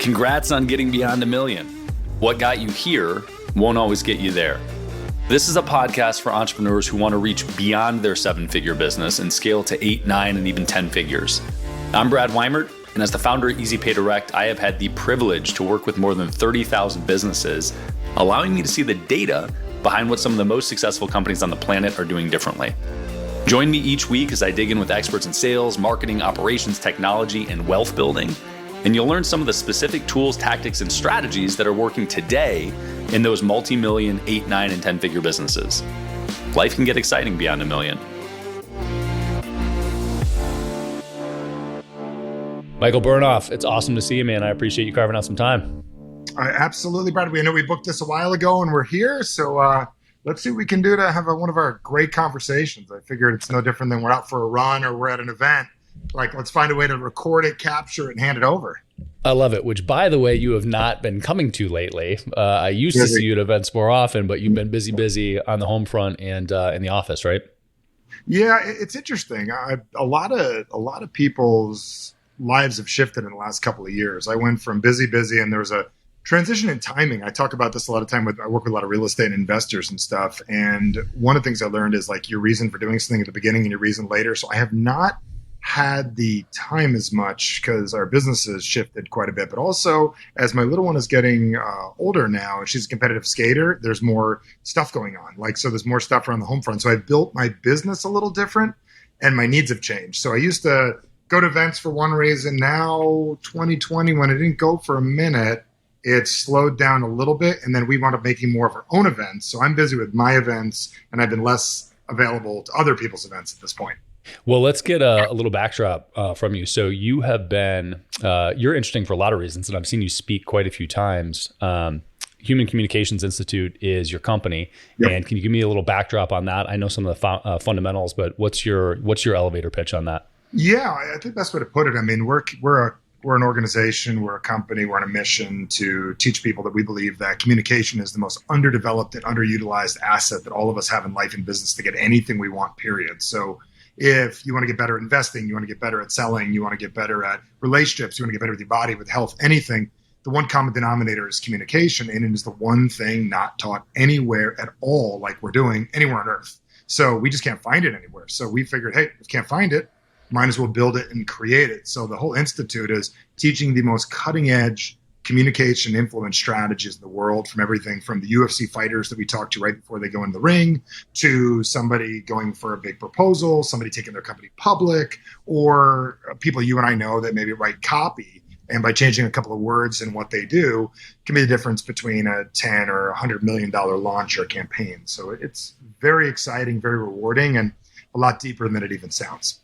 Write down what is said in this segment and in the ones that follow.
Congrats on getting beyond 1 million. What got you here won't always get you there. This is a podcast for entrepreneurs who want to reach beyond their 7-figure business and scale to 8, 9, and even 10 figures. I'm Brad Weimert, and as the founder of EasyPay Direct, I have had the privilege to work with more than 30,000 businesses, allowing me to see the data behind what some of the most successful companies on the planet are doing differently. Join me each week as I dig in with experts in sales, marketing, operations, technology, and wealth building. And you'll learn some of the specific tools, tactics, and strategies that are working today in those multi-million, 8, 9, and 10-figure businesses. Life can get exciting beyond 1 million. Michael Bernoff, it's awesome to see you, man. I appreciate you carving out some time. Absolutely, Brad. We know we booked this a while ago and we're here. So let's see what we can do to have one of our great conversations. I figured it's no different than we're out for a run or we're at an event. Like, let's find a way to record it, capture it, and hand it over. I love it, which, by the way, you have not been coming to lately. I used to see you at events more often, but you've been busy on the home front and in the office, right? Yeah, it's interesting. A lot of people's lives have shifted in the last couple of years. I went from busy, and there was a transition in timing. I talk about this a lot of time I work with a lot of real estate investors and stuff. And one of the things I learned is like your reason for doing something at the beginning and your reason later. So I have not had the time as much because our business has shifted quite a bit. But also, as my little one is getting older now, and she's a competitive skater, there's more stuff going on. So there's more stuff around the home front. So I built my business a little different and my needs have changed. So I used to go to events for one reason. Now, 2020, when it didn't go for a minute, it slowed down a little bit. And then we wound up making more of our own events. So I'm busy with my events and I've been less available to other people's events at this point. Well, let's get a little backdrop from you. So you have been, you're interesting for a lot of reasons, and I've seen you speak quite a few times. Human Communications Institute is your company. Yep. And can you give me a little backdrop on that? I know some of the fundamentals, but what's your elevator pitch on that? Yeah, I think that's the way to put it. I mean, we're an organization, we're a company, we're on a mission to teach people that we believe that communication is the most underdeveloped and underutilized asset that all of us have in life and business to get anything we want, period. So if you want to get better at investing, you want to get better at selling, you want to get better at relationships, you want to get better with your body, with health, anything, the one common denominator is communication. And it is the one thing not taught anywhere at all, like we're doing anywhere on earth. So we just can't find it anywhere. So we figured, hey, if we can't find it, might as well build it and create it. So the whole institute is teaching the most cutting edge communication influence strategies in the world, from everything from the UFC fighters that we talk to right before they go in the ring, to somebody going for a big proposal, somebody taking their company public, or people you and I know that maybe write copy. And by changing a couple of words in what they do can be the difference between a 10 or $100 million launch or campaign. So it's very exciting, very rewarding, and a lot deeper than it even sounds.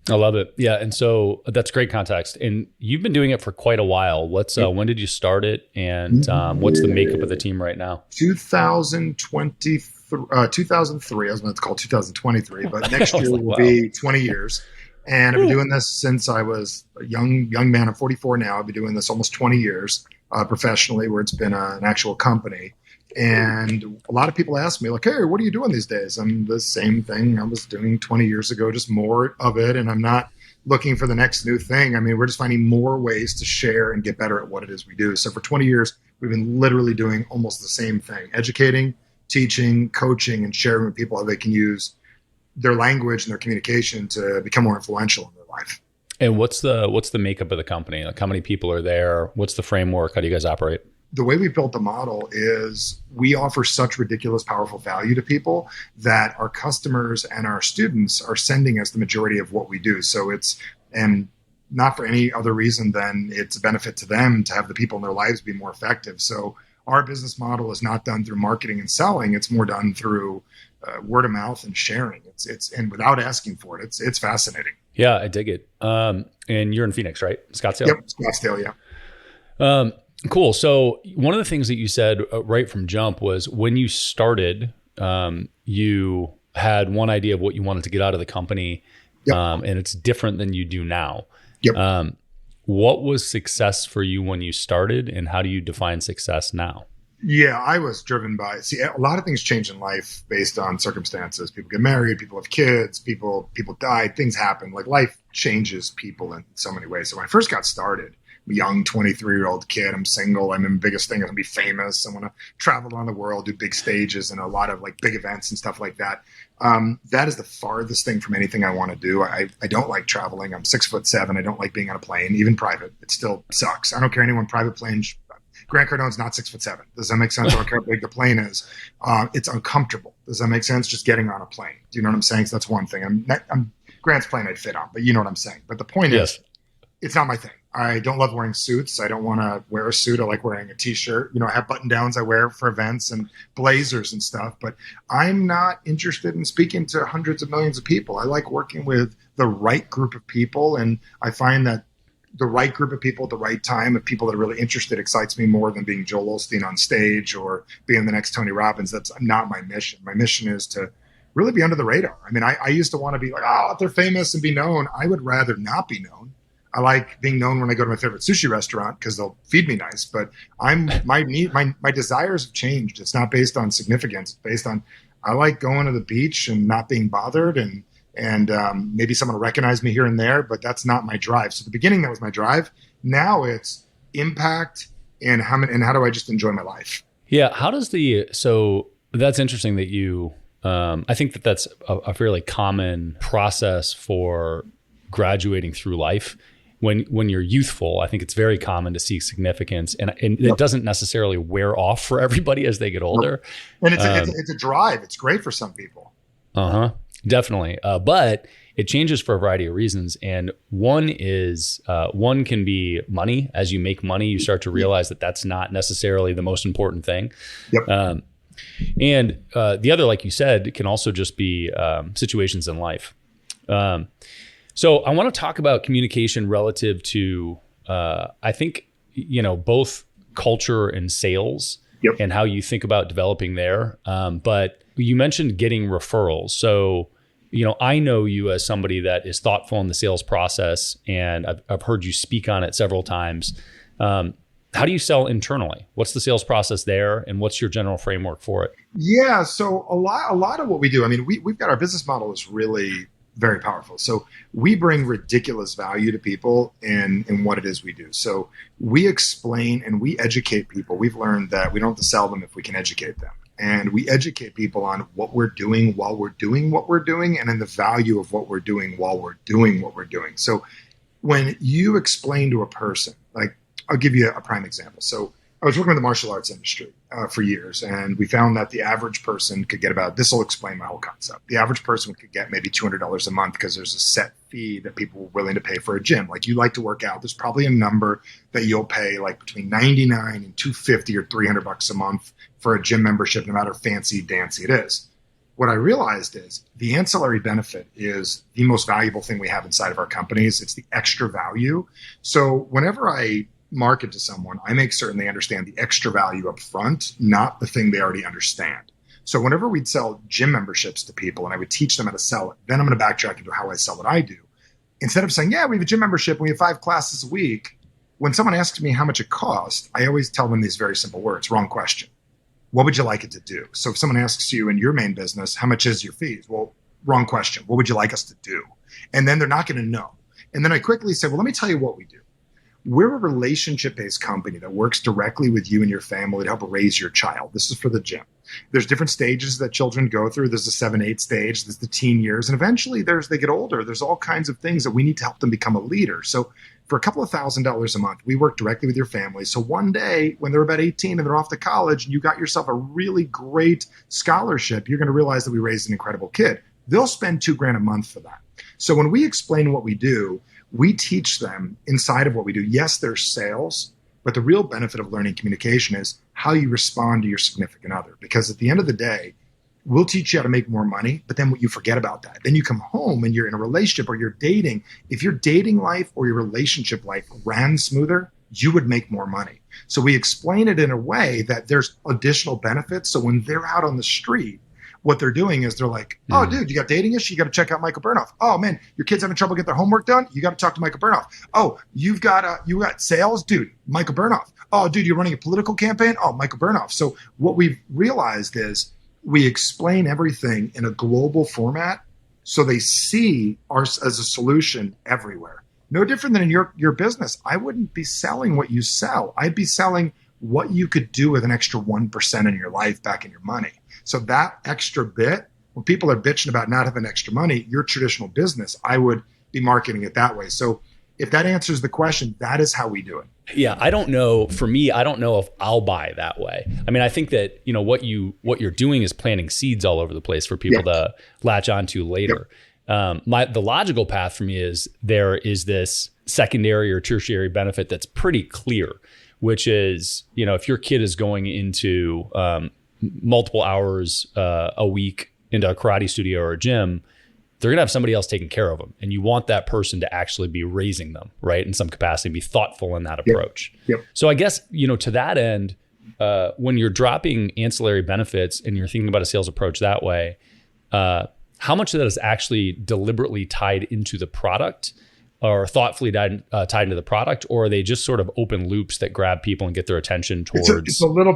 I love it. Yeah. And so that's great context. And you've been doing it for quite a while. When did you start it? And what's the makeup of the team right now? 2003. I was about to call 2023, but next year will be 20 years. And I've been doing this since I was a young man. I'm 44 now. I've been doing this almost 20 years professionally, where it's been an actual company. And a lot of people ask me, like, hey, what are you doing these days? I'm the same thing I was doing 20 years ago, just more of it. And I'm not looking for the next new thing. I mean, we're just finding more ways to share and get better at what it is we do. So for 20 years, we've been literally doing almost the same thing: educating, teaching, coaching, and sharing with people how they can use their language and their communication to become more influential in their life. And what's the makeup of the company? Like, how many people are there? What's the framework? How do you guys operate? The way we built the model is we offer such ridiculous, powerful value to people that our customers and our students are sending us the majority of what we do. So and not for any other reason than it's a benefit to them to have the people in their lives be more effective. So our business model is not done through marketing and selling. It's more done through word of mouth and sharing. And without asking for it, it's fascinating. Yeah, I dig it. And you're in Phoenix, right? Scottsdale? Yep, Scottsdale, yeah. Cool. So one of the things that you said right from jump was when you started, you had one idea of what you wanted to get out of the company, yep. And it's different than you do now. Yep. What was success for you when you started, and how do you define success now? Yeah, I was driven by, see, a lot of things change in life based on circumstances. People get married, people have kids, people die, things happen. Like life changes people in so many ways. So when I first got started, I'm a young 23-year-old kid, I'm single, I'm in the biggest thing, I want to be famous, I want to travel around the world, do big stages and a lot of like big events and stuff like that. That is the farthest thing from anything I want to do. I don't like traveling. I'm 6'7". I don't like being on a plane, even private. It still sucks. I don't care anyone private planes. Grant Cardone's not 6'7". Does that make sense? I don't care how big the plane is. It's uncomfortable. Does that make sense? Just getting on a plane. Do you know what I'm saying? So that's one thing. Grant's plane I'd fit on, but you know what I'm saying. But the point is, it's not my thing. I don't love wearing suits. I don't want to wear a suit. I like wearing a t-shirt. I have button downs I wear for events and blazers and stuff, but I'm not interested in speaking to hundreds of millions of people. I like working with the right group of people. And I find that the right group of people at the right time of people that are really interested excites me more than being Joel Osteen on stage or being the next Tony Robbins. That's not my mission. My mission is to really be under the radar. I mean, I used to want to be like, if they're famous and be known. I would rather not be known. I like being known when I go to my favorite sushi restaurant because they'll feed me nice. But my desires have changed. It's not based on significance. It's based on I like going to the beach and not being bothered and maybe someone will recognize me here and there, but that's not my drive. So at the beginning, that was my drive. Now it's impact and how do I just enjoy my life? Yeah. So that's interesting that you, I think that's a fairly common process for graduating through life. When you're youthful, I think it's very common to seek significance, and it doesn't necessarily wear off for everybody as they get older. And it's a drive. It's great for some people. Definitely. But it changes for a variety of reasons. And one can be money. As you make money, you start to realize that that's not necessarily the most important thing. Yep. And the other, like you said, can also just be situations in life. So I want to talk about communication relative to, I think, both culture and sales. Yep. And how you think about developing there. But you mentioned getting referrals. So, I know you as somebody that is thoughtful in the sales process, and I've heard you speak on it several times. How do you sell internally? What's the sales process there, and what's your general framework for it? Yeah, so a lot of what we do, I mean, we've got our business model is really very powerful. So we bring ridiculous value to people in what it is we do. So we explain and we educate people. We've learned that we don't have to sell them if we can educate them. And we educate people on what we're doing while we're doing what we're doing, and then the value of what we're doing while we're doing what we're doing. So when you explain to a person, like I'll give you a prime example. So I was working in the martial arts industry for years, and we found that the average person could get this will explain my whole concept. The average person could get maybe $200 a month because there's a set fee that people were willing to pay for a gym. Like you like to work out, there's probably a number that you'll pay like between $99 and $250 or $300 a month for a gym membership, no matter how fancy dancy it is. What I realized is the ancillary benefit is the most valuable thing we have inside of our companies. It's the extra value. So whenever I market to someone, I make certain they understand the extra value up front, not the thing they already understand. So whenever we'd sell gym memberships to people and I would teach them how to sell it, then I'm going to backtrack into how I sell what I do. Instead of saying, yeah, we have a gym membership and we have 5 classes a week, when someone asks me how much it costs, I always tell them these very simple words: wrong question. What would you like it to do? So if someone asks you in your main business, how much is your fees? Well, wrong question. What would you like us to do? And then they're not going to know. And then I quickly say, well, let me tell you what we do. We're a relationship-based company that works directly with you and your family to help raise your child. This is for the gym. There's different stages that children go through. There's the 7-8 stage, there's the teen years, and eventually they get older. There's all kinds of things that we need to help them become a leader. So for a couple of $1,000s a month, we work directly with your family. So one day when they're about 18 and they're off to college and you got yourself a really great scholarship, you're going to realize that we raised an incredible kid. They'll spend $2,000 a month for that. So when we explain what we do, we teach them inside of what we do. Yes, there's sales, but the real benefit of learning communication is how you respond to your significant other. Because at the end of the day, we'll teach you how to make more money, but then what you forget about that. Then you come home and you're in a relationship or you're dating. If your dating life or your relationship life ran smoother, you would make more money. So we explain it in a way that there's additional benefits. So when they're out on the street, what they're doing is they're like, oh, dude, you got dating issue? You got to check out Michael Bernoff. Oh, man, your kid's having trouble getting their homework done? You got to talk to Michael Bernoff. Oh, you got sales? Dude, Michael Bernoff. Oh, dude, you're running a political campaign? Oh, Michael Bernoff. So what we've realized is we explain everything in a global format so they see ours as a solution everywhere. No different than in your business. I wouldn't be selling what you sell. I'd be selling what you could do with an extra 1% in your life back in your money. So that extra bit, when people are bitching about not having extra money, your traditional business, I would be marketing it that way. So if that answers the question, that is how we do it. Yeah, I don't know. For me, I don't know if I'll buy that way. I mean, I think that, what you're doing is planting seeds all over the place for people to latch onto later. The logical path for me is there is this secondary or tertiary benefit that's pretty clear, which is, if your kid is going into multiple hours a week into a karate studio or a gym, they're going to have somebody else taking care of them. And you want that person to actually be raising them, right? In some capacity, be thoughtful in that approach. Yep. So I guess, to that end, when you're dropping ancillary benefits and you're thinking about a sales approach that way, how much of that is actually deliberately tied into the product or thoughtfully tied into the product, or are they just sort of open loops that grab people and get their attention towards? It's a little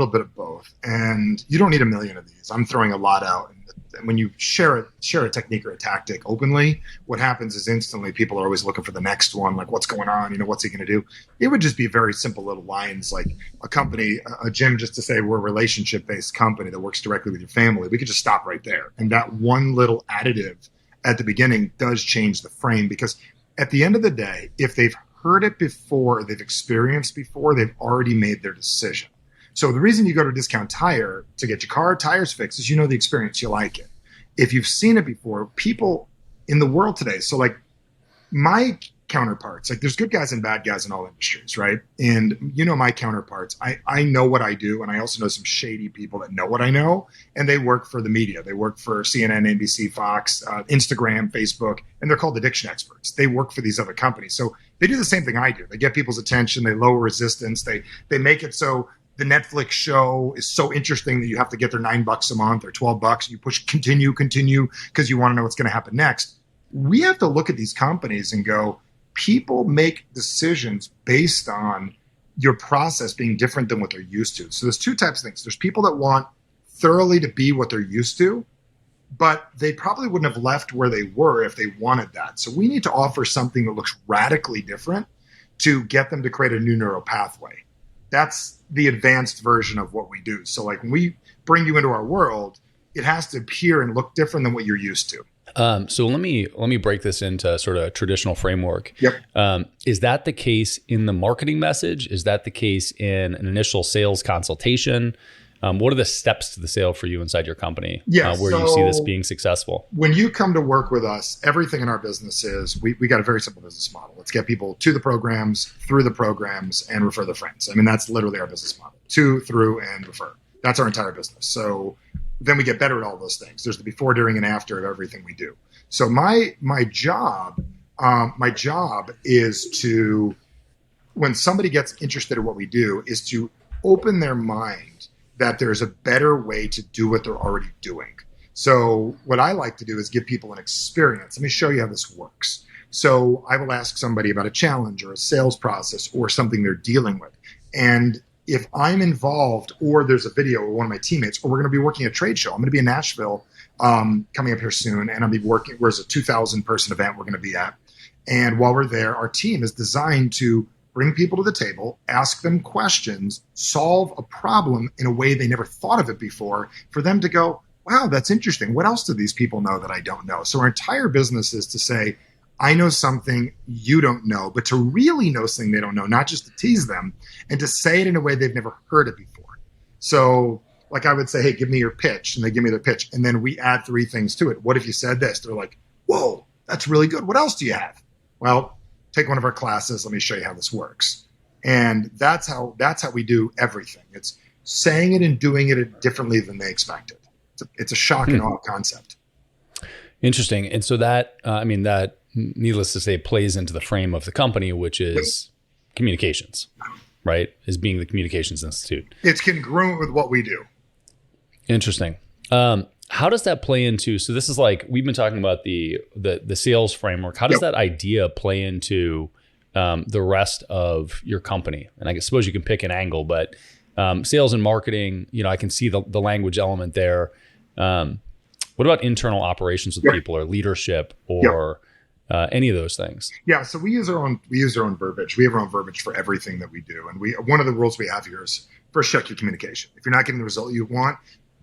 bit of both, and you don't need a million of these. I'm throwing a lot out. And when you share a technique or a tactic openly, what happens is instantly people are always looking for the next one, like what's going on, what's he going to do? It would just be very simple little lines like a gym, just to say we're a relationship-based company that works directly with your family. We could just stop right there. And that one little additive at the beginning does change the frame, because at the end of the day, if they've heard it before, they've experienced before, they've already made their decision. So the reason you go to a discount tire to get your car tires fixed is the experience, you like it. If you've seen it before, people in the world today, so like my counterparts, like there's good guys and bad guys in all industries, right? And my counterparts, I know what I do, and I also know some shady people that know what I know, and they work for the media. They work for CNN, NBC, Fox, Instagram, Facebook, and they're called addiction experts. They work for these other companies. So they do the same thing I do. They get people's attention, they lower resistance, they make it so the Netflix show is so interesting that you have to get their $9 a month or $12. You push continue because you want to know what's going to happen next. We have to look at these companies and go, people make decisions based on your process being different than what they're used to. So there's two types of things. There's people that want thoroughly to be what they're used to, but they probably wouldn't have left where they were if they wanted that. So we need to offer something that looks radically different to get them to create a new neural pathway. That's the advanced version of what we do. So like when we bring you into our world, it has to appear and look different than what you're used to. So let me break this into sort of a traditional framework. Yep. Is that the case in the marketing message? Is that the case in an initial sales consultation? What are the steps to the sale for you inside your company where you see this being successful? When you come to work with us, everything in our business is, we got a very simple business model. Let's get people to the programs, through the programs, and refer their friends. I mean, that's literally our business model. To, through, and refer. That's our entire business. So then we get better at all those things. There's the before, during, and after of everything we do. So my job is to, when somebody gets interested in what we do, is to open their mind that there's a better way to do what they're already doing. So what I like to do is give people an experience. Let me show you how this works. So I will ask somebody about a challenge or a sales process or something they're dealing with. And if I'm involved, or there's a video with one of my teammates, or we're going to be working at a trade show, I'm going to be in Nashville coming up here soon, and I'll be working, there's a 2,000 person event we're going to be at. And while we're there, our team is designed to bring people to the table, ask them questions, solve a problem in a way they never thought of it before, for them to go, wow, that's interesting. What else do these people know that I don't know? So our entire business is to say, I know something you don't know, but to really know something they don't know, not just to tease them, and to say it in a way they've never heard it before. So like I would say, hey, give me your pitch, and they give me their pitch, and then we add 3 things to it. What if you said this? They're like, whoa, that's really good. What else do you have? Well, take one of our classes. Let me show you how this works. And that's how we do everything. It's saying it and doing it differently than they expected. It's a shock and awe concept. Interesting. And so that, that needless to say, plays into the frame of the company, which is communications, right? As being the Communications Institute. It's congruent with what we do. Interesting. How does that play into, so this is like, we've been talking about the sales framework. How does that idea play into the rest of your company? And I suppose you can pick an angle, but sales and marketing, I can see the language element there. What about internal operations with people or leadership or any of those things? Yeah, so we use our own verbiage. We have our own verbiage for everything that we do. And one of the rules we have here is first check your communication. If you're not getting the result you want,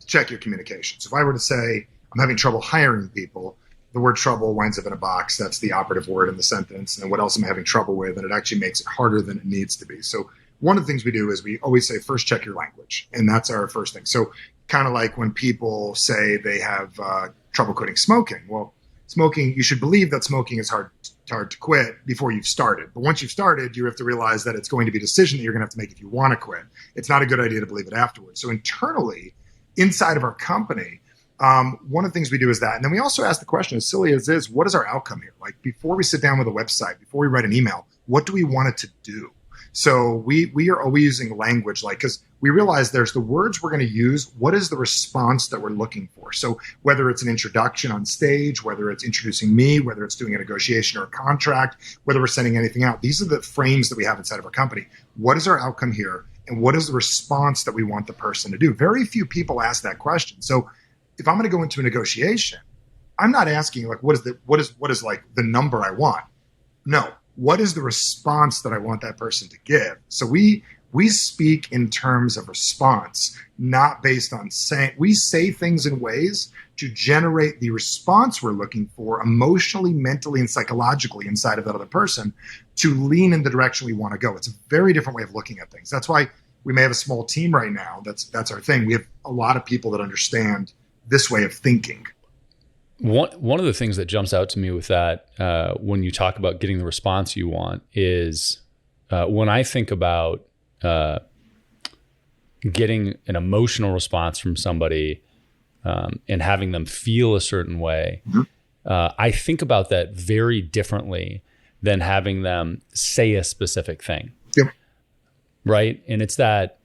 check your communication. So if I were to say I'm having trouble hiring people, the word trouble winds up in a box. That's the operative word in the sentence. And what else am I having trouble with? And it actually makes it harder than it needs to be. So one of the things we do is we always say, first check your language. And that's our first thing. So kind of like when people say they have trouble quitting smoking. Well, smoking, you should believe that smoking is hard to quit before you've started. But once you've started, you have to realize that it's going to be a decision that you're going to have to make if you want to quit. It's not a good idea to believe it afterwards. So internally, inside of our company, one of the things we do is that. And then we also ask the question, as silly as it is, what is our outcome here? Like before we sit down with a website, before we write an email, what do we want it to do? So we are always using language, like, because we realize there's the words we're going to use. What is the response that we're looking for? So whether it's an introduction on stage, whether it's introducing me, whether it's doing a negotiation or a contract, whether we're sending anything out, these are the frames that we have inside of our company. What is our outcome here? And what is the response that we want the person to do? Very few people ask that question. So if I'm going to go into a negotiation, I'm not asking like, what is like the number I want? No. What is the response that I want that person to give? So we speak in terms of response, not based on saying. We say things in ways to generate the response we're looking for emotionally, mentally, and psychologically inside of that other person to lean in the direction we want to go. It's a very different way of looking at things. That's why we may have a small team right now. That's our thing. We have a lot of people that understand this way of thinking. One of the things that jumps out to me with that, when you talk about getting the response you want, is when I think about getting an emotional response from somebody and having them feel a certain way, I think about that very differently than having them say a specific thing. Yep. Right? And it's that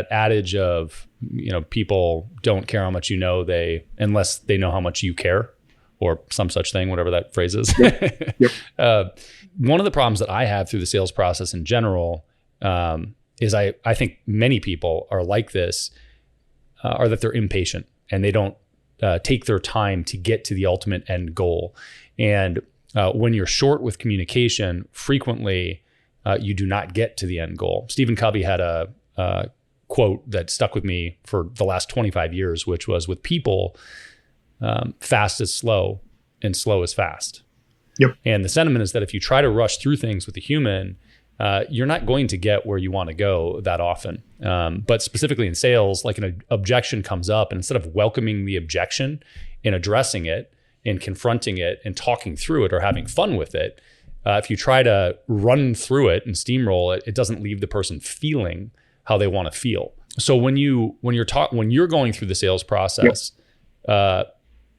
adage of, people don't care how much you know, unless they know how much you care, or some such thing, whatever that phrase is. Yep. One of the problems that I have through the sales process in general is I think many people are like this, are that they're impatient and they don't take their time to get to the ultimate end goal. And when you're short with communication, frequently you do not get to the end goal. Stephen Covey had a quote that stuck with me for the last 25 years, which was, with people, fast is slow and slow is fast. Yep. And the sentiment is that if you try to rush through things with a human, you're not going to get where you want to go that often. But specifically in sales, like an objection comes up, and instead of welcoming the objection and addressing it and confronting it and talking through it or having fun with it, if you try to run through it and steamroll it, it doesn't leave the person feeling how they want to feel. So when you're going through the sales process,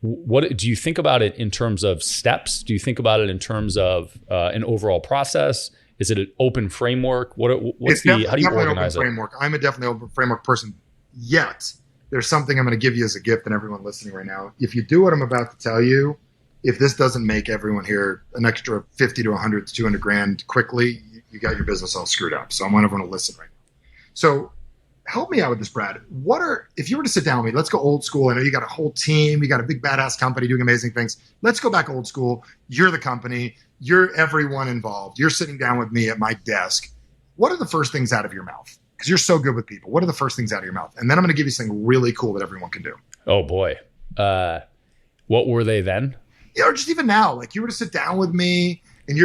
what do you think about it in terms of steps? Do you think about it in terms of an overall process? Is it an open framework? How do you organize it? Framework. I'm a definitely open framework person. Yet there's something I'm going to give you as a gift, and everyone listening right now. If you do what I'm about to tell you, if this doesn't make everyone here an extra 50 to 100 to 200 grand quickly, you got your business all screwed up. So I want everyone to listen right now. So help me out with this, Brad. If you were to sit down with me, let's go old school. I know you got a whole team. You got a big badass company doing amazing things. Let's go back old school. You're the company. You're everyone involved. You're sitting down with me at my desk. What are the first things out of your mouth? Because you're so good with people. What are the first things out of your mouth? And then I'm going to give you something really cool that everyone can do. Oh, boy. What were they then? Or just even now, like you were to sit down with me and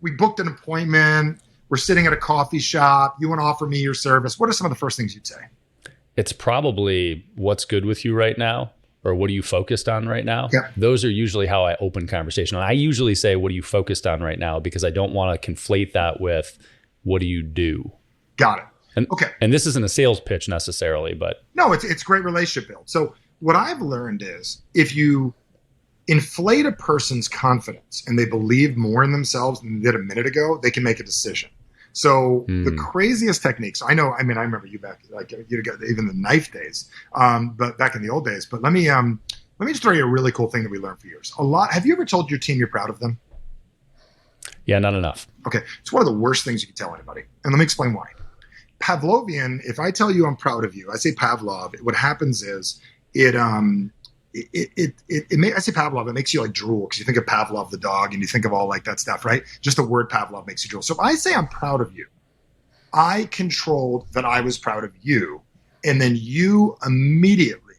we booked an appointment. We're sitting at a coffee shop. You want to offer me your service. What are some of the first things you'd say? It's probably, what's good with you right now? Or what are you focused on right now? Yeah. Those are usually how I open conversation. And I usually say, what are you focused on right now? Because I don't want to conflate that with, what do you do? Got it. Okay. And this isn't a sales pitch necessarily, but. No, it's great relationship build. So what I've learned is, if you inflate a person's confidence and they believe more in themselves than they did a minute ago, they can make a decision. So the craziest techniques, I remember you back, like you got even the knife days, but back in the old days. But let me just throw you a really cool thing that we learned for years. Have you ever told your team you're proud of them? Yeah, not enough. Okay. It's one of the worst things you can tell anybody. And let me explain why. Pavlovian, if I tell you I'm proud of you, I say Pavlov, what happens is I say Pavlov, it makes you like drool because you think of Pavlov the dog and you think of all like that stuff, right? Just the word Pavlov makes you drool. So if I say I'm proud of you, I controlled that I was proud of you, and then you immediately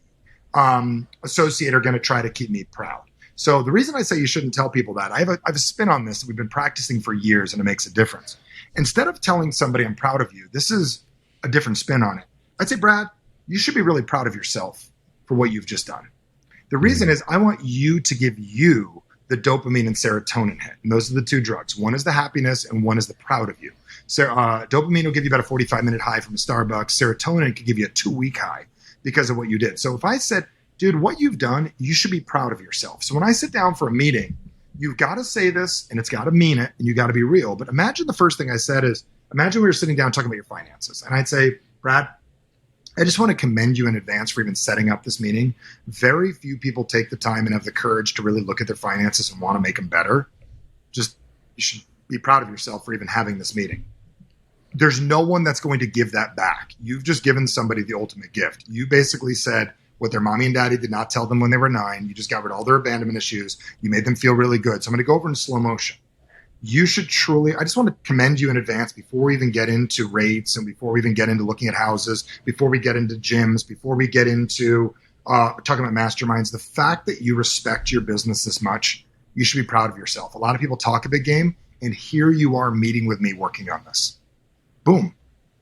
associate are going to try to keep me proud. So the reason I say you shouldn't tell people that, I have a spin on this that we've been practicing for years, and it makes a difference. Instead of telling somebody I'm proud of you, this is a different spin on it. I'd say, Brad, you should be really proud of yourself for what you've just done. The reason is I want you to give you the dopamine and serotonin hit. And those are the two drugs. One is the happiness and one is the proud of you. So dopamine will give you about a 45-minute high from a Starbucks. Serotonin can give you a 2-week high because of what you did. So if I said, dude, what you've done, you should be proud of yourself. So when I sit down for a meeting, you've got to say this and it's got to mean it and you got to be real. But imagine the first thing I said is, imagine we were sitting down talking about your finances. And I'd say, Brad, I just want to commend you in advance for even setting up this meeting. Very few people take the time and have the courage to really look at their finances and want to make them better. You should be proud of yourself for even having this meeting. There's no one that's going to give that back. You've just given somebody the ultimate gift. You basically said what their mommy and daddy did not tell them when they were 9. You just got rid of all their abandonment issues. You made them feel really good. So I'm going to go over in slow motion. You should truly, I just want to commend you in advance before we even get into rates and before we even get into looking at houses, before we get into gyms, before we get into talking about masterminds. The fact that you respect your business this much, you should be proud of yourself. A lot of people talk a big game, and here you are meeting with me working on this. Boom.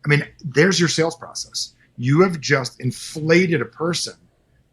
I mean, there's your sales process. You have just inflated a person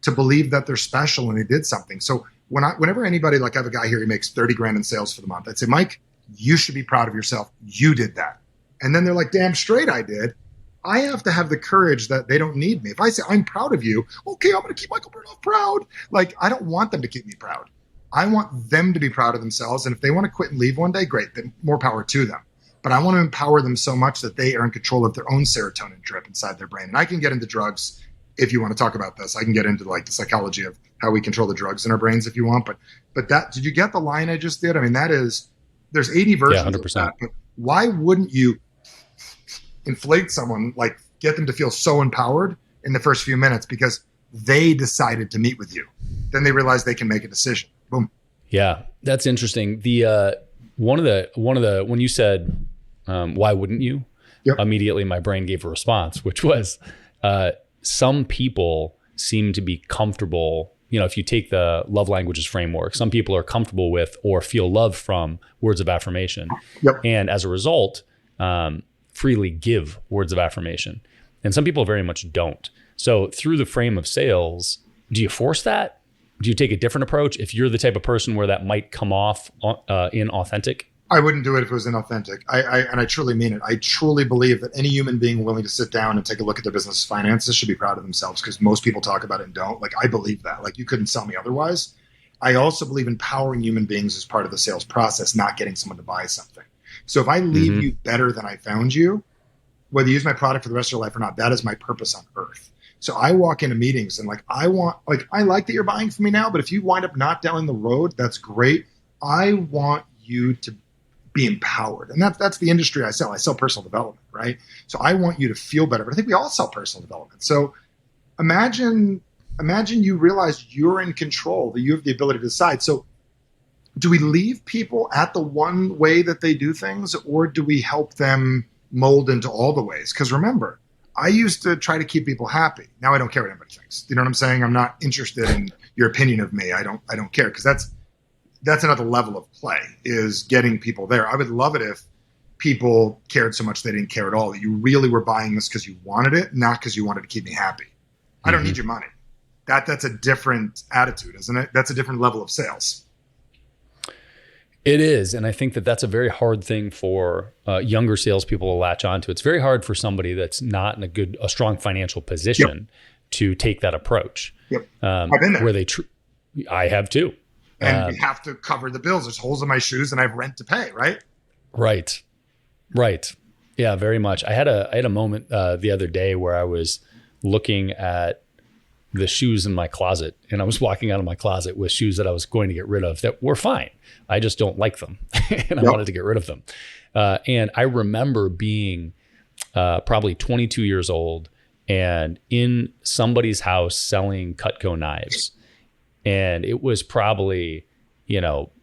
to believe that they're special and they did something. So whenever anybody, like I have a guy here, he makes 30 grand in sales for the month. I'd say, Mike, you should be proud of yourself. You did that. And then they're like, damn straight I did. I have to have the courage that they don't need me. If I say I'm proud of you, okay, I'm going to keep Michael Bernoff proud. Like, I don't want them to keep me proud. I want them to be proud of themselves. And if they want to quit and leave one day, great, then more power to them. But I want to empower them so much that they are in control of their own serotonin drip inside their brain. And I can get into drugs if you want to talk about this. I can get into like the psychology of how we control the drugs in our brains if you want. But that, did you get the line I just did? I mean, that is, there's 80 versions of that. But why wouldn't you inflate someone, like get them to feel so empowered in the first few minutes because they decided to meet with you? Then they realize they can make a decision. Boom. Yeah, that's interesting. The one of the when you said why wouldn't you? Yep. Immediately my brain gave a response, which was some people seem to be comfortable. You know, if you take the love languages framework, some people are comfortable with or feel love from words of affirmation. Yep. And as a result, freely give words of affirmation. And some people very much don't. So through the frame of sales, do you force that? Do you take a different approach if you're the type of person where that might come off inauthentic? I wouldn't do it if it was inauthentic. And I truly mean it. I truly believe that any human being willing to sit down and take a look at their business finances should be proud of themselves, because most people talk about it and don't. Like, I believe that. Like, you couldn't sell me otherwise. I also believe empowering human beings as part of the sales process, not getting someone to buy something. So if I leave you better than I found you, whether you use my product for the rest of your life or not, that is my purpose on earth. So I walk into meetings and I like that you're buying from me now, but if you wind up not down the road, that's great. I want you to be empowered. And that's the industry I sell. I sell personal development, right? So I want you to feel better. But I think we all sell personal development. So imagine you realize you're in control, that you have the ability to decide. So do we leave people at the one way that they do things, or do we help them mold into all the ways? Because remember, I used to try to keep people happy. Now I don't care what anybody thinks. You know what I'm saying? I'm not interested in your opinion of me. I don't care, because that's another level of play, is getting people there. I would love it if people cared so much they didn't care at all, that you really were buying this because you wanted it, not because you wanted to keep me happy. I don't need your money. That's a different attitude, isn't it? That's a different level of sales. It is. And I think that that's a very hard thing for younger salespeople to latch onto. It's very hard for somebody that's not in a strong financial position to take that approach. Yep. I've been there. Where I have too. And we have to cover the bills. There's holes in my shoes and I have rent to pay, right? Right. Yeah, very much. I had a moment the other day where I was looking at the shoes in my closet, and I was walking out of my closet with shoes that I was going to get rid of that were fine. I just don't like them, and I wanted to get rid of them. And I remember being probably 22 years old and in somebody's house selling Cutco knives. And it was probably,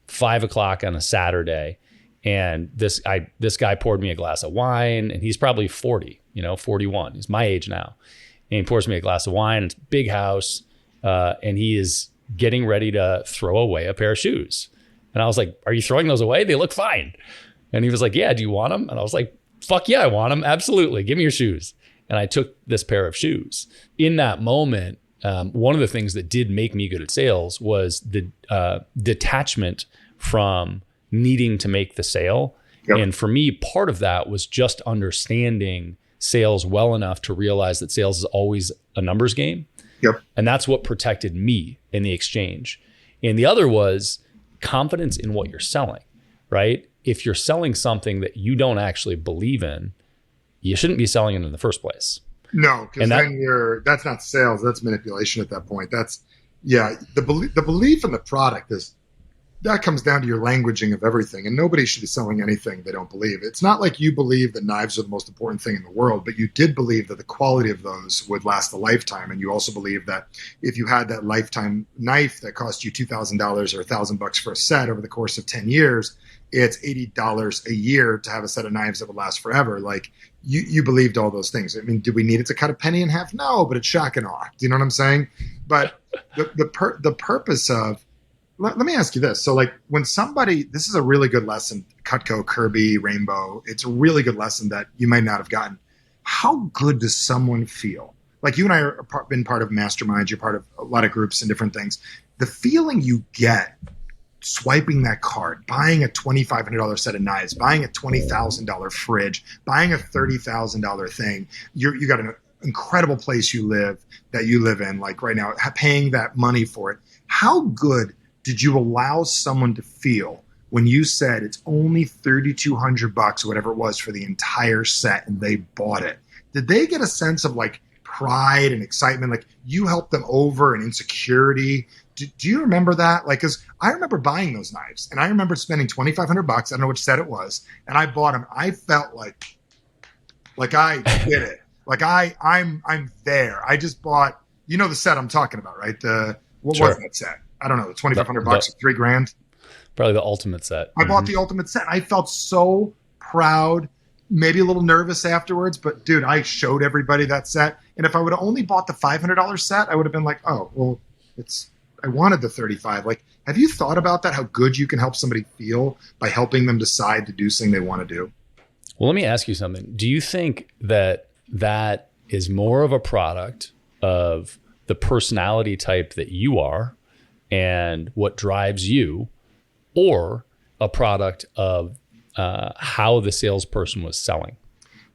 5 o'clock on a Saturday. And this guy poured me a glass of wine, and he's probably 40, 41. He's my age now. And he pours me a glass of wine. It's a big house. And he is getting ready to throw away a pair of shoes. And I was like, are you throwing those away? They look fine. And he was like, yeah, do you want them? And I was like, fuck yeah, I want them. Absolutely. Give me your shoes. And I took this pair of shoes. In that moment, one of the things that did make me good at sales was the detachment from needing to make the sale. Yep. And for me, part of that was just understanding sales well enough to realize that sales is always a numbers game. Yep. And that's what protected me in the exchange. And the other was confidence in what you're selling, right? If you're selling something that you don't actually believe in, you shouldn't be selling it in the first place. No, because then that's not sales, that's manipulation at that point. The belief in the product that comes down to your languaging of everything, and nobody should be selling anything they don't believe. It's not like you believe that knives are the most important thing in the world, but you did believe that the quality of those would last a lifetime. And you also believe that if you had that lifetime knife that cost you $2,000 or $1,000 for a set over the course of 10 years, it's $80 a year to have a set of knives that would last forever. Like you believed all those things. I mean, do we need it to cut a penny in half? No, but it's shock and awe. Do you know what I'm saying? But the purpose of, let me ask you this. So like when this is a really good lesson, Cutco, Kirby, Rainbow, it's a really good lesson that you might not have gotten. How good does someone feel? Like you and I are been part of masterminds, you're part of a lot of groups and different things. The feeling you get swiping that card, buying a $2,500 set of knives, buying a $20,000 fridge, buying a $30,000 thing, you got an incredible place you live in, like right now, paying that money for it. How good did you allow someone to feel when you said it's only $3,200 or whatever it was for the entire set and they bought it? Did they get a sense of like pride and excitement? Like you helped them over an insecurity? Do you remember that? Like, cause I remember buying those knives and I remember spending $2,500. I don't know which set it was. And I bought them. I felt like I did it. Like I'm there. I just bought, the set I'm talking about, right? What was that set? I don't know, the $2,500 or $3,000. Probably the ultimate set. I bought the ultimate set. I felt so proud, maybe a little nervous afterwards, but dude, I showed everybody that set. And if I would have only bought the $500 set, I would have been like, oh, well, I wanted the 35. Like, have you thought about that? How good you can help somebody feel by helping them decide to do something they want to do? Well, let me ask you something. Do you think that is more of a product of the personality type that you are and what drives you, or a product of how the salesperson was selling?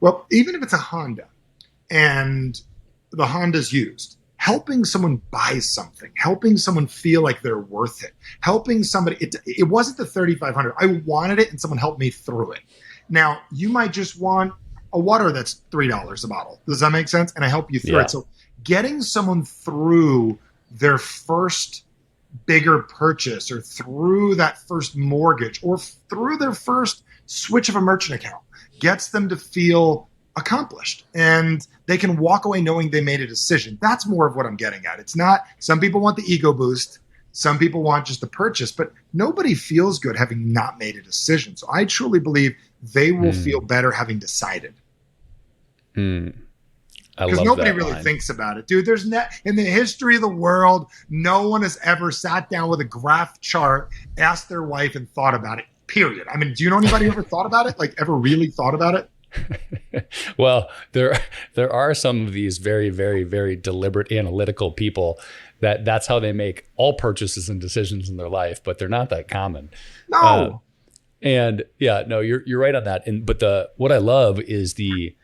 Well, even if it's a Honda and the Honda's used, helping someone buy something, helping someone feel like they're worth it, helping somebody, it wasn't the $3,500. I wanted it and someone helped me through it. Now, you might just want a water that's $3 a bottle. Does that make sense? And I help you through it. So getting someone through their first bigger purchase or through that first mortgage or through their first switch of a merchant account gets them to feel accomplished and they can walk away knowing they made a decision. That's more of what I'm getting at. It's not, some people want the ego boost. Some people want just the purchase, but nobody feels good having not made a decision. So I truly believe they will feel better having decided. Because nobody really thinks about it. Dude, there's in the history of the world, no one has ever sat down with a graph chart, asked their wife and thought about it, period. I mean, do you know anybody who ever thought about it? Like ever really thought about it? Well, there are some of these very, very, very deliberate analytical people that's how they make all purchases and decisions in their life, but they're not that common. No. And yeah, no, you're right on that. But what I love is the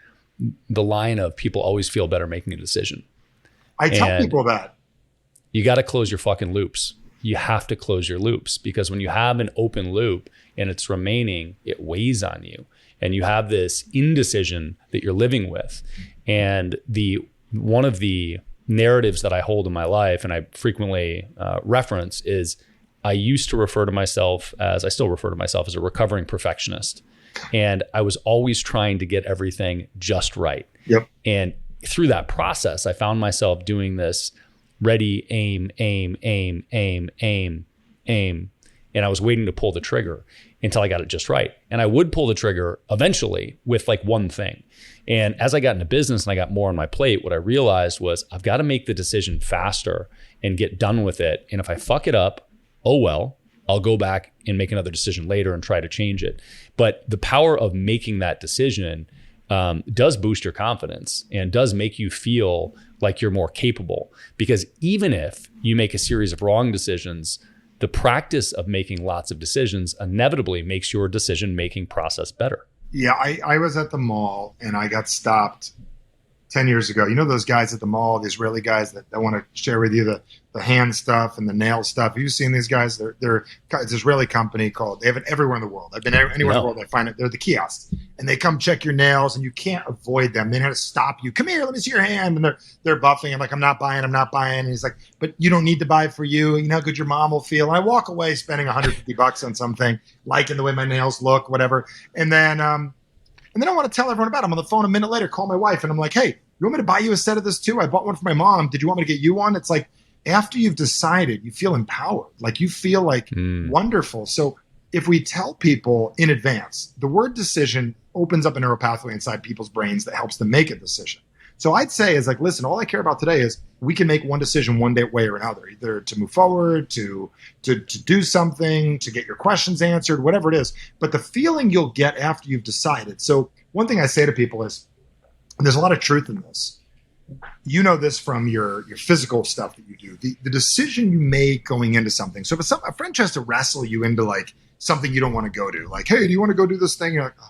line of people always feel better making a decision. I tell people that. You got to close your fucking loops. You have to close your loops because when you have an open loop and it's remaining, it weighs on you. and you have this indecision that you're living with. And one of the narratives that I hold in my life, and I frequently reference, is I used to refer to myself as, I still refer to myself as a recovering perfectionist. And I was always trying to get everything just right. Yep. And through that process, I found myself doing this ready, aim, aim, aim, aim, aim, aim. And I was waiting to pull the trigger until I got it just right. And I would pull the trigger eventually with like one thing. And as I got into business and I got more on my plate, what I realized was I've got to make the decision faster and get done with it. And if I fuck it up, oh well, I'll go back and make another decision later and try to change it. But the power of making that decision does boost your confidence and does make you feel like you're more capable. Because even if you make a series of wrong decisions, the practice of making lots of decisions inevitably makes your decision-making process better. Yeah, I was at the mall and I got stopped 10 years ago. You know those guys at the mall, the Israeli guys that want to share with you the hand stuff and the nail stuff? Have you seen these guys? It's an Israeli company they have it everywhere in the world. I've been anywhere in the world I find it. They're the kiosks. And they come check your nails and you can't avoid them. They know how to stop you. Come here, let me see your hand. And they're buffing. I'm like, I'm not buying. And he's like, but you don't need to buy it for you. You know how good your mom will feel. And I walk away spending $150 on something, liking the way my nails look, whatever. And then I want to tell everyone about it. I'm on the phone a minute later, call my wife, and I'm like, hey, you want me to buy you a set of this too? I bought one for my mom. Did you want me to get you one? It's like after you've decided, you feel empowered. Like you feel like wonderful. So if we tell people in advance, the word decision opens up a neural pathway inside people's brains that helps them make a decision. So I'd say is like, listen, all I care about today is we can make one decision one way or another, either to move forward, to do something, to get your questions answered, whatever it is. But the feeling you'll get after you've decided. So one thing I say to people is, and there's a lot of truth in this. You know this from your physical stuff that you do. The decision you make going into something. So if a friend tries to wrestle you into like something you don't want to go to, like, hey, do you want to go do this thing? You're like, oh.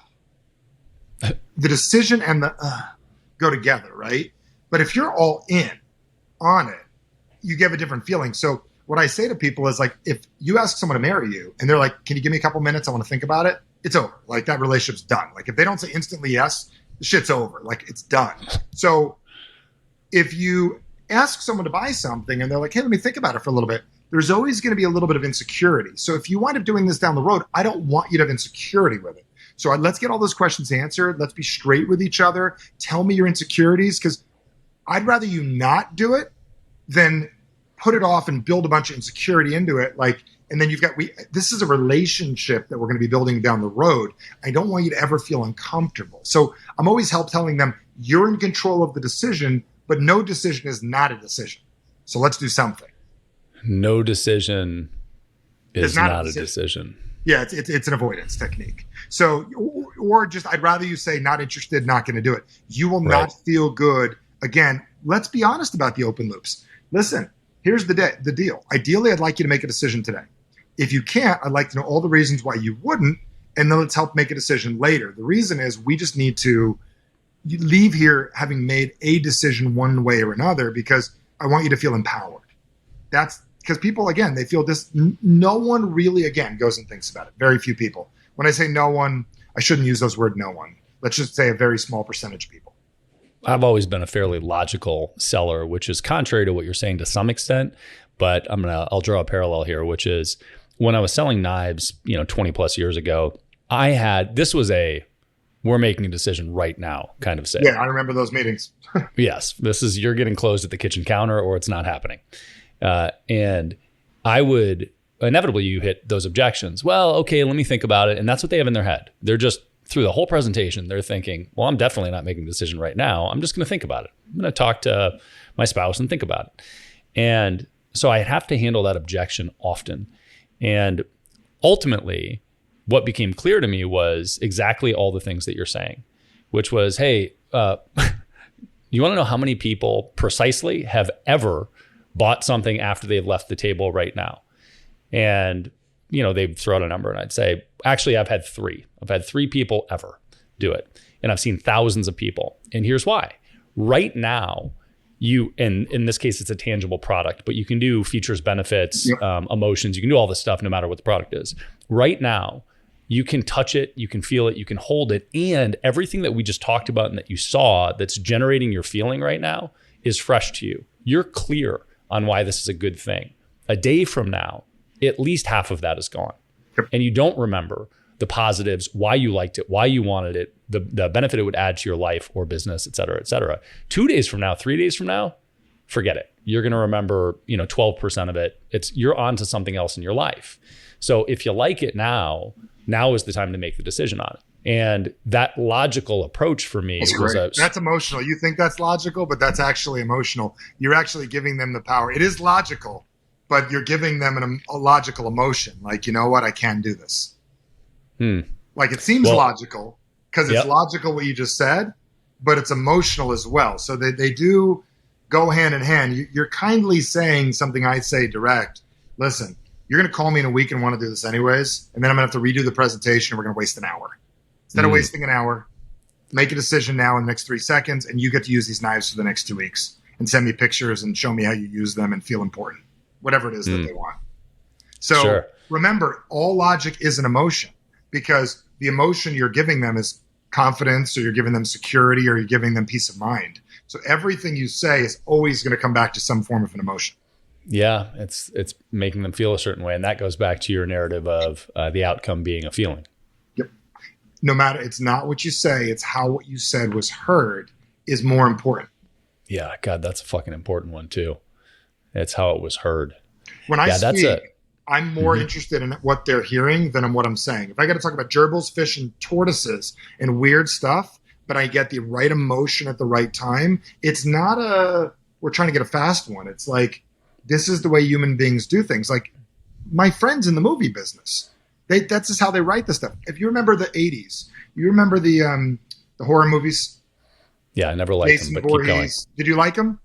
The decision and the go together, right? But if you're all in on it, you give a different feeling. So what I say to people is like, if you ask someone to marry you and they're like, can you give me a couple minutes? I want to think about it. It's over. Like that relationship's done. Like if they don't say instantly yes, the shit's over. Like it's done. So if you ask someone to buy something and they're like, hey, let me think about it for a little bit, there's always going to be a little bit of insecurity. So if you wind up doing this down the road, I don't want you to have insecurity with it. So let's get all those questions answered. Let's be straight with each other. Tell me your insecurities, because I'd rather you not do it than put it off and build a bunch of insecurity into it. Like, and then this is a relationship that we're going to be building down the road. I don't want you to ever feel uncomfortable. So I'm always telling them you're in control of the decision, but no decision is not a decision. So let's do something. No decision is not a decision. Yeah, it's an avoidance technique. So, or just, I'd rather you say not interested, not going to do it. You will not feel good. Again, let's be honest about the open loops. Listen, here's the deal. Ideally, I'd like you to make a decision today. If you can't, I'd like to know all the reasons why you wouldn't, and then let's help make a decision later. The reason is we just need to leave here having made a decision one way or another, because I want you to feel empowered. That's because people, again, they feel this. No one really, again, goes and thinks about it. Very few people. When I say no one, I shouldn't use those words no one. Let's just say a very small percentage of people. I've always been a fairly logical seller, which is contrary to what you're saying to some extent. But I'll draw a parallel here, which is when I was selling knives, 20 plus years ago, we're making a decision right now kind of sale. Yeah, I remember those meetings. Yes, you're getting closed at the kitchen counter or it's not happening. And I would inevitably, you hit those objections. Well, okay, let me think about it. And that's what they have in their head. They're just through the whole presentation, they're thinking, well, I'm definitely not making a decision right now. I'm just going to think about it. I'm going to talk to my spouse and think about it. And so I have to handle that objection often. And ultimately, what became clear to me was exactly all the things that you're saying, which was, hey, you want to know how many people precisely have ever bought something after they've left the table right now? And, they'd throw out a number and I'd say, actually, I've had 3. I've had 3 people ever do it. And I've seen thousands of people. And here's why. Right now, and in this case, it's a tangible product, but you can do features, benefits, emotions. You can do all this stuff no matter what the product is. Right now, You can touch it, you can feel it, you can hold it. And everything that we just talked about and that you saw that's generating your feeling right now is fresh to you. You're clear on why this is a good thing. A day from now, at least half of that is gone. And you don't remember the positives, why you liked it, why you wanted it, the benefit it would add to your life or business, et cetera, et cetera. 2 days from now, 3 days from now, forget it. You're going to remember, 12% of it. You're on to something else in your life. So if you like it now is the time to make the decision on it. And that logical approach for me that's emotional. You think that's logical, but that's actually emotional. You're actually giving them the power. It is logical, but you're giving them a logical emotion. Like, you know what? I can do this. Like, it seems logical because it's logical what you just said, but it's emotional as well. So they do go hand in hand. You're kindly saying something I say direct. Listen, you're going to call me in a week and want to do this anyways, and then I'm going to have to redo the presentation and we're going to waste an hour. Instead of wasting an hour, make a decision now in the next 3 seconds, and you get to use these knives for the next 2 weeks and send me pictures and show me how you use them and feel important, whatever it is that they want. So remember, all logic is an emotion, because the emotion you're giving them is confidence, or you're giving them security, or you're giving them peace of mind. So everything you say is always going to come back to some form of an emotion. Yeah, it's making them feel a certain way. And that goes back to your narrative of the outcome being a feeling. Yep. No matter, it's not what you say, it's how what you said was heard is more important. Yeah, God, that's a fucking important one too. It's how it was heard. When I speak, I'm more interested in what they're hearing than in what I'm saying. If I got to talk about gerbils, fish, and tortoises and weird stuff, but I get the right emotion at the right time, it's not we're trying to get a fast one. It's like, this is the way human beings do things. Like my friends in the movie business, that's just how they write the stuff. If you remember the 80s, you remember the horror movies? Yeah, I never liked Jason them, but Voorhees. Keep going. Did you like them?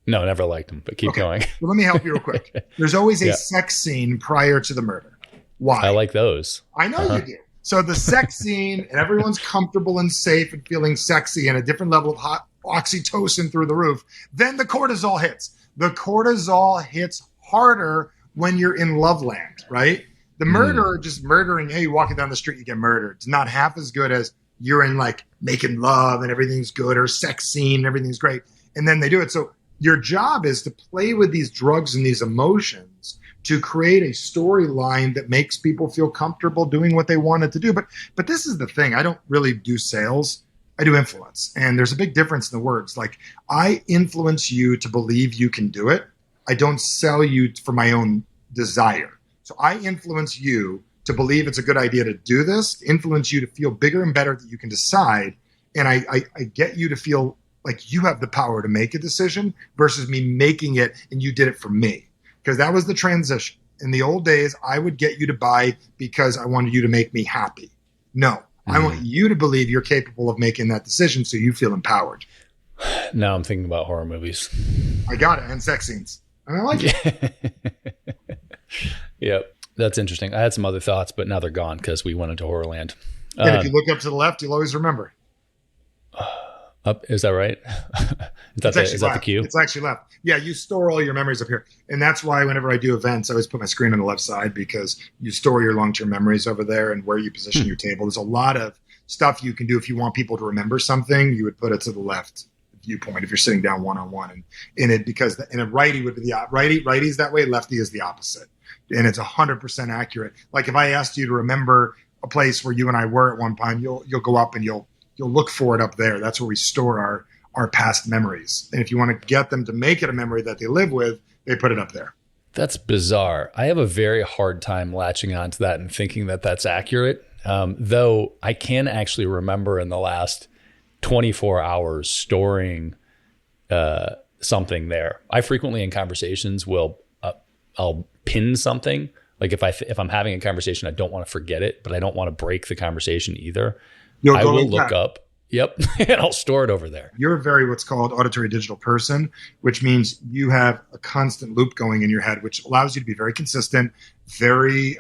No, never liked them, but keep going. Well, let me help you real quick. There's always a sex scene prior to the murder. Why? I like those. I know you do. So the sex scene, and everyone's comfortable and safe and feeling sexy and a different level of hot oxytocin through the roof. Then the cortisol hits. The cortisol hits harder when you're in love land, right? The murderer just murdering, hey, you're walking down the street, you get murdered. It's not half as good as you're in like making love and everything's good, or sex scene and everything's great. And then they do it. So your job is to play with these drugs and these emotions to create a storyline that makes people feel comfortable doing what they wanted to do. But this is the thing. I don't really do sales. I do influence. And there's a big difference in the words. Like, I influence you to believe you can do it. I don't sell you for my own desire. So I influence you to believe it's a good idea to do this, to influence you to feel bigger and better that you can decide. And I get you to feel like you have the power to make a decision versus me making it and you did it for me. Because that was the transition. In the old days, I would get you to buy because I wanted you to make me happy. No, I want you to believe you're capable of making that decision so you feel empowered. Now I'm thinking about horror movies. I got it. And sex scenes. And I like it. Yep. That's interesting. I had some other thoughts, but now they're gone because we went into Horrorland. And if you look up to the left, you'll always remember. Up, is that right? Is that the cue? It's actually left. Yeah, you store all your memories up here. And that's why whenever I do events, I always put my screen on the left side, because you store your long-term memories over there and where you position your table. There's a lot of stuff you can do if you want people to remember something. You would put it to the left viewpoint if you're sitting down one-on-one. And in it, because in a righty would be the righty's that way, lefty is the opposite. And it's 100% accurate. Like if I asked you to remember a place where you and I were at one time, you'll go up and you'll look for it up there. That's where we store our past memories. And if you want to get them to make it a memory that they live with, they put it up there. That's bizarre. I have a very hard time latching onto that and thinking that that's accurate. Though I can actually remember in the last 24 hours storing something there. I frequently in conversations I'll pin something. Like if I'm having a conversation, I don't want to forget it, but I don't want to break the conversation either. I will look up. Yep. And I'll store it over there. You're a very what's called auditory digital person, which means you have a constant loop going in your head, which allows you to be very consistent, very,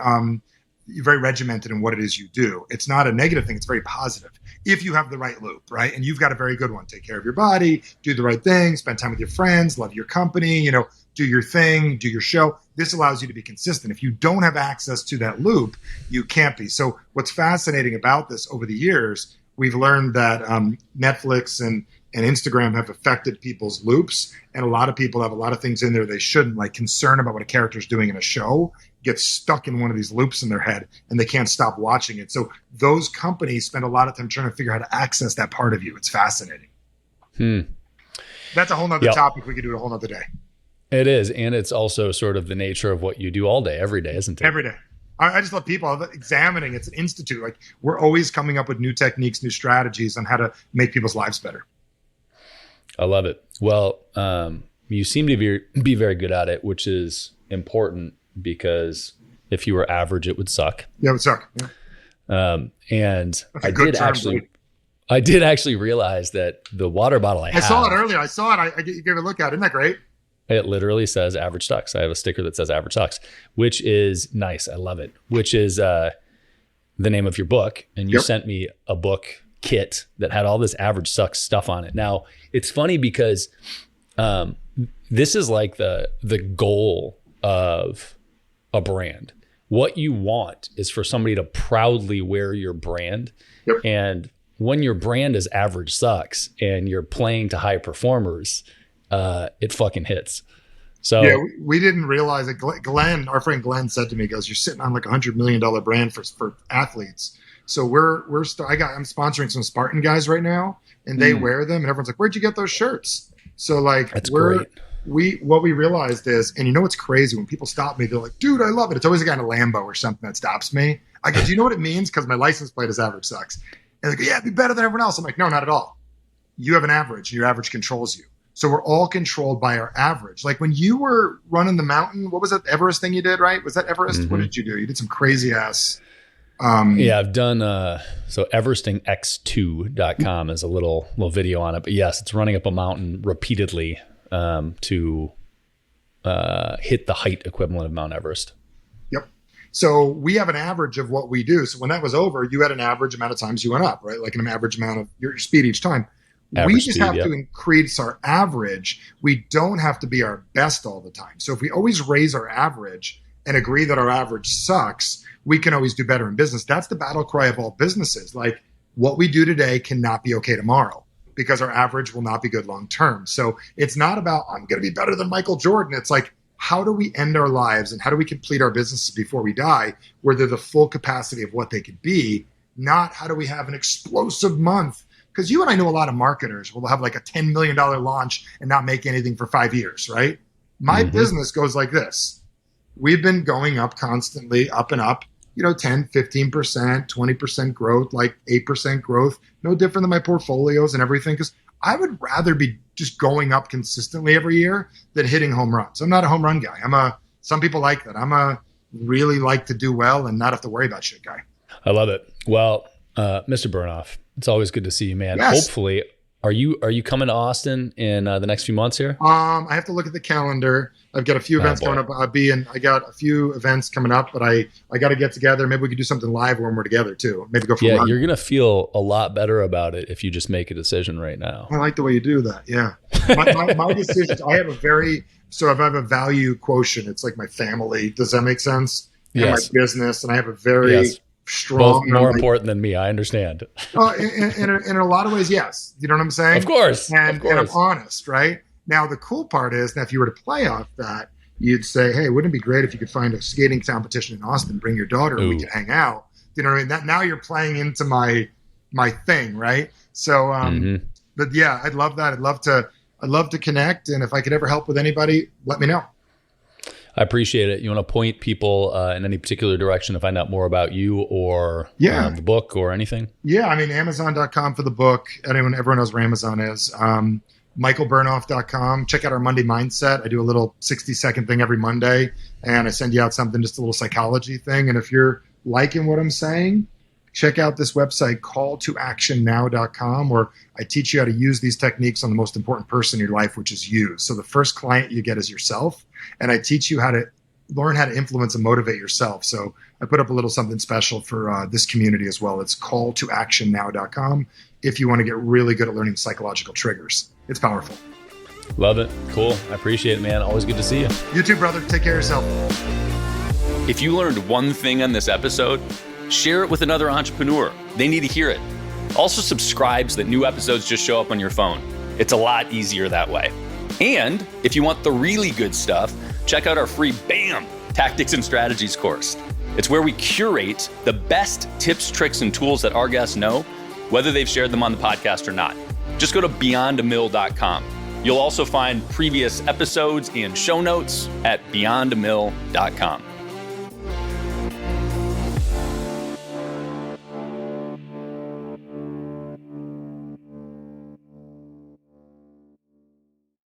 you're very regimented in what it is you do. It's not a negative thing. It's very positive if you have the right loop, right? And you've got a very good one. Take care of your body, do the right thing, spend time with your friends, love your company, do your thing, do your show. This allows you to be consistent. If you don't have access to that loop, you can't be. So what's fascinating about this over the years, we've learned that Netflix and Instagram have affected people's loops. And a lot of people have a lot of things in there they shouldn't, like concern about what a character's doing in a show, get stuck in one of these loops in their head and they can't stop watching it. So those companies spend a lot of time trying to figure out how to access that part of you. It's fascinating. That's a whole nother topic. We could do it a whole nother day. It is. And it's also sort of the nature of what you do all day, every day, isn't it? Every day. I just love people examining. It's an institute. Like we're always coming up with new techniques, new strategies on how to make people's lives better. I love it. Well, you seem to be very good at it, which is important because if you were average, it would suck. Yeah, it would suck. Yeah. And I did actually realize that the water bottle I saw it earlier. I saw it. You gave it a look at it. Isn't that great? It literally says average sucks. I have a sticker that says average sucks, which is nice. I love it, which is the name of your book. And you sent me a book kit that had all this average sucks stuff on it. Now, it's funny because this is like the goal of a brand. What you want is for somebody to proudly wear your brand. Yep. And when your brand is average sucks and you're playing to high performers, it fucking hits. So yeah, we didn't realize it. Glenn, our friend Glenn said to me, he goes, "You're sitting on like $100 million brand for athletes." So I'm sponsoring some Spartan guys right now, and they wear them, and everyone's like, "Where'd you get those shirts?" So like, that's great. What we realized is, and what's crazy when people stop me, they're like, "Dude, I love it." It's always a guy in a Lambo or something that stops me. I go, "Do you know what it means?" Because my license plate is average sucks. And they go, "Yeah, it'd be better than everyone else." I'm like, "No, not at all. You have an average, and your average controls you. So we're all controlled by our average." Like when you were running the mountain, what was that Everest thing you did, right? Was that Everest? Mm-hmm. What did you do? You did some crazy ass. I've done, so everestingx2.com is a little video on it, but yes, it's running up a mountain repeatedly, to, hit the height equivalent of Mount Everest. Yep. So we have an average of what we do. So when that was over, you had an average amount of times you went up, right? Like an average amount of your speed each time. We just have to increase our average. We don't have to be our best all the time. So if we always raise our average and agree that our average sucks, we can always do better in business. That's the battle cry of all businesses. Like what we do today cannot be okay tomorrow because our average will not be good long term. So it's not about, I'm going to be better than Michael Jordan. It's like, how do we end our lives and how do we complete our businesses before we die where they're the full capacity of what they could be, not how do we have an explosive month. Because you and I know a lot of marketers will have like a $10 million launch and not make anything for 5 years, right? My business goes like this. We've been going up constantly, up and up, 10, 15%, 20% growth, like 8% growth, no different than my portfolios and everything. Because I would rather be just going up consistently every year than hitting home runs. I'm not a home run guy. Some people like that. I'm a really like to do well and not have to worry about shit guy. I love it. Well, Mr. Bernoff, it's always good to see you, man. Yes. Hopefully, are you coming to Austin in the next few months here? I have to look at the calendar. I've got a few events coming up. I got a few events coming up, but I got to get together. Maybe we could do something live when we're together too. Maybe go for a run. You're gonna feel a lot better about it if you just make a decision right now. I like the way you do that. Yeah, my decisions. I have a value quotient. It's like my family. Does that make sense? Yes. And my business, and I have a very strong. Both more important than me. I understand. In a lot of ways, yes. You know what I'm saying? Of course. And I'm honest, right? Now, the cool part is that if you were to play off that, you'd say, hey, wouldn't it be great if you could find a skating competition in Austin, bring your daughter, and we could hang out? You know what I mean? Now you're playing into my thing, right? So, but yeah, I'd love that. I'd love to connect. And if I could ever help with anybody, let me know. I appreciate it. You want to point people in any particular direction to find out more about you or the book or anything? Yeah, I mean, Amazon.com for the book. Everyone knows where Amazon is. MichaelBernoff.com. Check out our Monday Mindset. I do a little 60-second thing every Monday, and I send you out something, just a little psychology thing. And if you're liking what I'm saying, check out this website, calltoactionnow.com, where I teach you how to use these techniques on the most important person in your life, which is you. So the first client you get is yourself. And I teach you how to learn how to influence and motivate yourself. So I put up a little something special for this community as well. It's calltoactionnow.com if you want to get really good at learning psychological triggers. It's powerful. Love it. Cool. I appreciate it, man. Always good to see you. You too, brother. Take care of yourself. If you learned one thing on this episode, share it with another entrepreneur. They need to hear it. Also subscribe so that new episodes just show up on your phone. It's a lot easier that way. And if you want the really good stuff, check out our free BAM! Tactics and Strategies course. It's where we curate the best tips, tricks, and tools that our guests know, whether they've shared them on the podcast or not. Just go to beyondamill.com. You'll also find previous episodes and show notes at beyondamill.com.